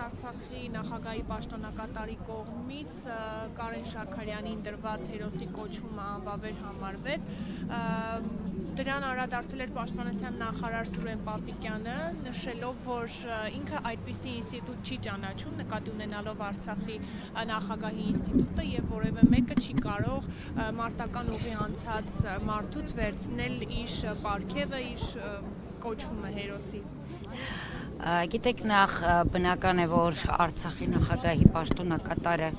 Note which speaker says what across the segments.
Speaker 1: Արցախի նախագահի պաշտոնակատարի կողմից Կարեն Շաքարյանին դրված հերոսի կոչումը անվավեր համարվեց։ Դրան անդրադարձել էր Պաշտպանության նախարար Սուրեն Պապիկյանը, նշելով, որ ինքը այդպիսի ինստիտուտ չի ճանաչում, նկատի ունենալով Արցախի նախագահի ինստիտուտը, եւ որևէ մեկը չի կարող մարտական ուղի անցած մարդուց վերցնել իր պարգևը, իր կոչումը հերոսի։
Speaker 2: Գիտեք, նախ բնական է, որ Արցախի նախագահի պաշտոնակատարը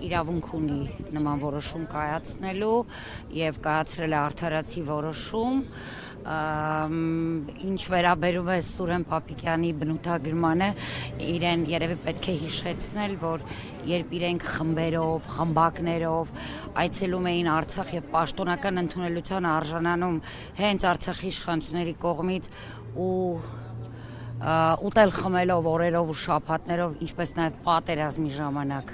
Speaker 2: իրավունք ունի նման որոշում կայացնելու եւ կայացրել է արդարացի որոշում, ինչ վերաբերում է Սուրեն Պապիկյանի բնութագրմանը, իրեն երևի պետք է հիշեցնել, որ երբ իրենք խմբերով, խմբակներով այցելում էին Արցախ եւ պաշտոնական ընդունելության արժանանում հենց Արցախի իշխանությունների կողմից ու ուտել խմելով օրերով ու շաբաթներով, ինչպես նաև պատերազմի ժամանակ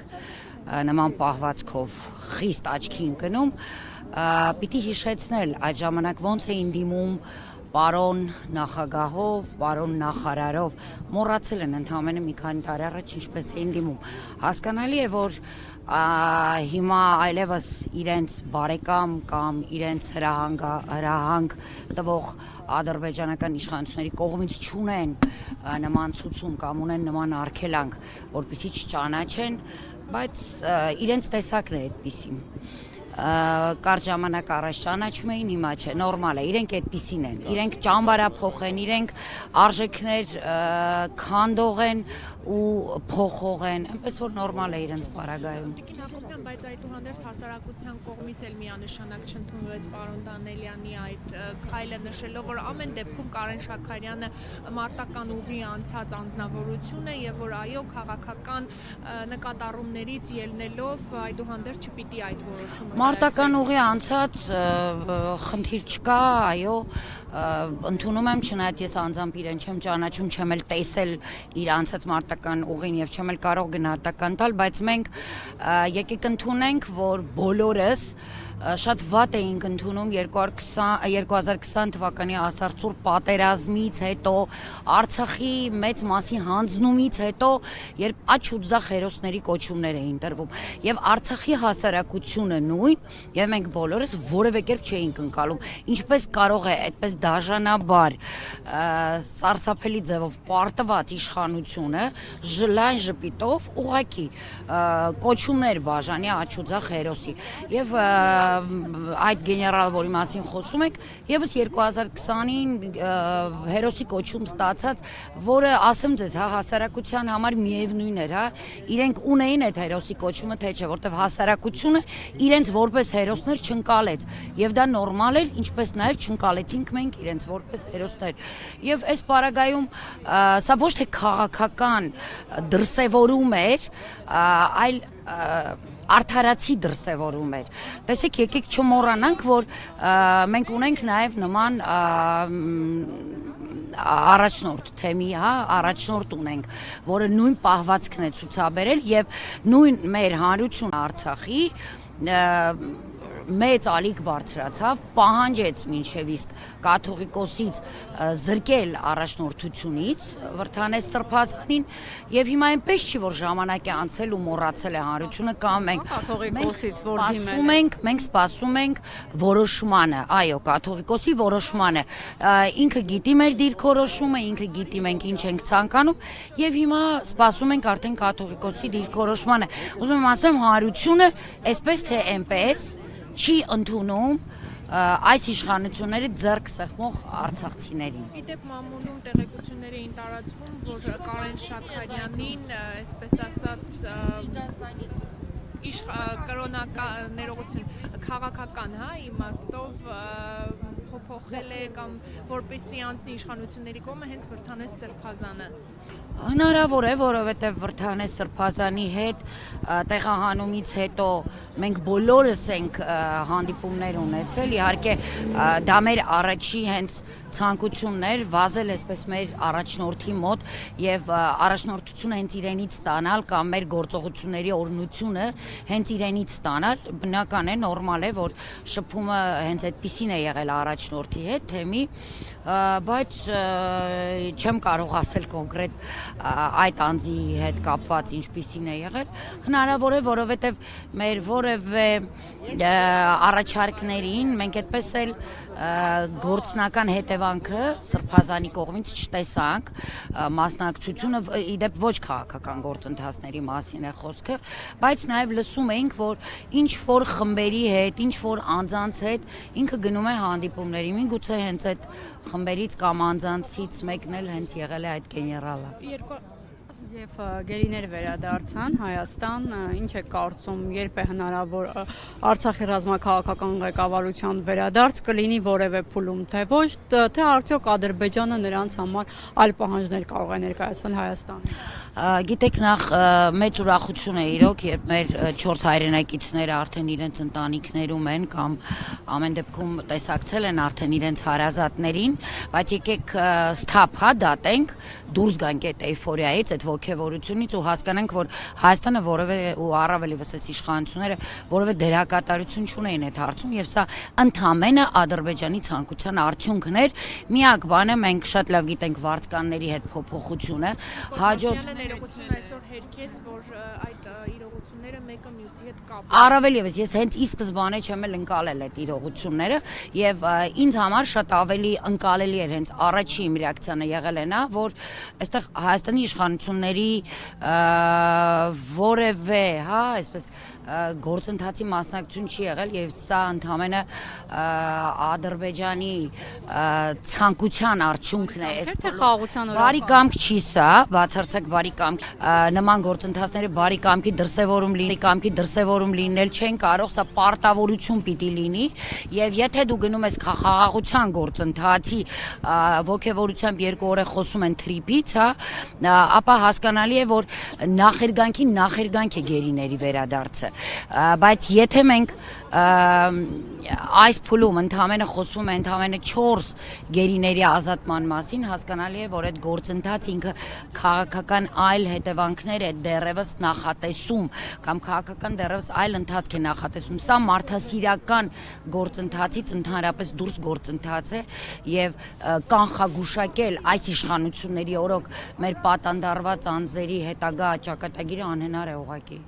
Speaker 2: նման պահվածքով խիստ աչքի ընկնում, պիտի հիշեցնել այդ ժամանակ ոնց էին դիմում պարոն նախագահով, պարոն նախարարով, մոռացել են ընդամենը մի քանի տարի առաջ ինչպես էին դիմում։ Հասկանալի է, որ հիմա այլևս իրենց բարեկամ կամ իրենց հրահանգ տվող ադրբեջանական իշխանությունների կողմից չունեն նման ցուցում կամ ունեն նման արգելանք, որպեսզի չճանաչեն, բայց իրենց տեսակն է այդպիսին։ Կարճ ժամանակ առաջ ճանաչում էին, հիմա չէ, նորմալ է, իրենք այդպիսին են, իրենք ճամբարափոխ են, իրենք արժեքներ քանդող են ու փոխող են, այնպես որ նորմալ է իրենց պարագայում։
Speaker 1: Բայց այդուհանդերձ հասարակության կողմից էլ միանշանակ չընդունվեց պարոն Դանելյանի այդ քայլը, նշելով, որ ամեն դեպքում Կարեն Շաքարյանը մարտական ուղի անցած անձնավորություն է եւ որ այո, քաղաքական նկատառումներից ելնելով այդուհանդերձ չպիտի այդ որոշումը
Speaker 2: Մարտական ուղի անցած խնդիր չկա, այո, ընդունում եմ, չնայած ես անձամբ իրեն չեմ ճանաչում, չեմ էլ տեսել իր անցած մարտական ուղին եւ չեմ էլ կարող գնահատական տալ, բայց մենք եկեք ընդունենք, որ բոլորս շատ վատ էինք ընդունում 2020 թվականի ասարցուր պատերազմից հետո, Արցախի մեծ մասի հանձնումից հետո, երբ աջ ու ձախ հերոսների կոչումներ էին տրվում եւ Արցախի հասարակությունը նույն եւ մենք բոլորս որևէ կերպ չէինք ընկալում, ինչպես կարող է այդպես դաժանաբար սարսափելի ձևով պարտված իշխանությունը լայն ժպիտով ուղակի կոչումներ բաժանի աջ ու ձախ հերոսի եւ այդ գեներալ, որի մասին խոսում եք, եւս 2020-ին հերոսի կոչում ստացած, որը ասեմ ձեզ, հասարակության համար միևնույն էր, իրենք ունեին այդ հերոսի կոչումը, թե չէ, որտեվ հասարակությունը իրենց որպես հերոսներ չընկալեց, եւ դա նորմալ էր, ինչպես նաեւ չընկալեցինք մենք իրենց որպես հերոսներ։ Եվ այս պարագայում սա ոչ թե քաղաքական դրսևորում էր, այլ արդարացի դրսևորում էր։ Տեսեք, եկեք չմոռանանք, որ մենք ունենք նաև նման առաջնորդ թեմի, առաջնորդ ունենք, որը նույն պահվածքն է ցուցաբերել եւ նույն մեր հանրությունը Արցախի մեծ ալիք բարձրացավ, պահանջեց մինչև իսկ կաթողիկոսից զրկել առաջնորդությունից, Վրթանես Սրբազանին եւ հիմա այնպես չի, որ ժամանակ է անցել ու մոռացել է հանրությունը կամ մենք սպասում ենք որոշմանը, այո, կաթողիկոսի որոշմանը, ինքը գիտի մեր դիրքորոշումը, ինքը գիտի մենք ինչ ենք ցանկանում եւ հիմա սպասում ենք արդեն կաթողիկոսի դիրքորոշմանը։ Ուզում եմ ասեմ, հանրությունը այսպես թե այնպես չի ընդունում այս իշխանությունների ձեռք սեղմող արցախցիներին։
Speaker 1: Իդեպ մամուլում տեղեկություններ էին տարածվում, որ Կարեն Շաքարյանին, այսպես ասած, կրոնական ներողություն, քաղաքական իմաստով փոփոխել է կամ որպեսզի անցնի իշխանությունների կողմը հենց Վրդանես Սրբազանը։
Speaker 2: Հնարավոր է, որովհետև Վրդանես Սրբազանի հետ տեղահանումից հետո մենք բոլորս ենք հանդիպումներ ունեցել, իհարկե դա մեր առաջի հենց ցանկությունն էր վազել այսպես մեր առաջնորդի մոտ եւ առաջնորդությունը հենց իրենից ստանալ կամ մեր գործողությունների օրհնությունը հենց իրենից ստանալ, բնական է, նորմալ է, որ շփումը հենց այդպեսին է եղել առաջնորդի հետ թեմի, բայց չեմ կարող ասել կոնկրետ այդ անձի հետ կապված ինչպիսին է եղել, հնարավոր է, որովհետև մեր որևէ առաջարկներին մենք այդպես էլ գործնական հետևանքը Սրբազանի կողմից չտեսանք, մասնակցությունը իդեպ ոչ քաղաքական գործընթացների մասին է խոսքը, բայց նաև լսում էինք, որ ինչ որ խմբերի հետ, ինչ որ անձանց հետ ինքը գնում է հանդիպումների, միգուցե հենց այդ խմբերից կամ անձանցից մեկն էլ հենց եղել է այդ գեներալը։
Speaker 3: Եվ գերիներ վերադարձան Հայաստան, ինչ է կարծում, երբ է հնարավոր Արցախի ռազմաքաղաքական ղեկավարության վերադարձ կլինի որևէ փուլում, թե ոչ, թե արդյոք Ադրբեջանը նրանց համար այլ պահանջներ կարող է ներկայացնել Հայաստանին։
Speaker 2: Գիտեք, նախ մեծ ուրախություն է իրոք, երբ մեր 4 հայրենակիցները արդեն իրենց ընտանիքներում են կամ ամեն դեպքում տեսակցել են արդեն իրենց հարազատներին, բայց եկեք սթափ դատենք, դուրս գանք այդ էյֆորիայից, այդ ոգևորությունից ու հասկանանք, որ Հայաստանը որևէ ու առավելևս այս իշխանությունները որևէ դերակատարություն չունեին այդ հարցում եւ սա ընդհանրապես Ադրբեջանի ցանկության արդյունքն էր։ Միակ բանը մենք շատ լավ գիտենք վարձկանների հետ փոփոխությունը, հաջորդ
Speaker 1: ներողություն այսօր հերքեց, որ այդ իրողությունները մեկը մյուսի հետ կապ։
Speaker 2: Առավել եւս ես հենց ի սկզբանե չեմ էլ ընկալել այդ իրողությունները եւ ինձ համար շատ ավելի ընկալելի էր հենց առաջի իմ ռեակցիան եղել է նա, որ այստեղ Հայաստանի իշխանությունների որևէ, այսպես գործընթացի մասնակցություն չի եղել եւ սա ընդհանրապես Ադրբեջանի ցանկության արդյունքն է, այս
Speaker 3: խաղաղության
Speaker 2: բարի կամք չի սա, բացարձակ բարի կամք, նման գործընթացները բարի կամքի դրսևորում լինել չեն կարող, սա պարտավորություն պիտի լինի եւ եթե դու գնում ես խաղաղության գործընթացի ոգևորությամբ 2 օր է խոսում են թրիպից, ապա հասկանալի է, որ նախերգանք է գերիների վերադարձը, բայց եթե մենք այս փուլում ընդհանրապես խոսում է ընդհանրապես 4 գերիների ազատման մասին, հասկանալի է, որ այդ գործընթացը ինքը քաղաքական այլ հետևանքներ է դեռևս նախատեսում կամ քաղաքական դեռևս այլ ընթացք է նախատեսում։ Սա մարդասիրական գործընթացից ընդհանրապես դուրս գործընթաց է եւ կանխագուշակել այս իշխանությունների օրոք մեր պատանդարված անձերի հետագա ճակատագիրը անհնար է ուղղակի։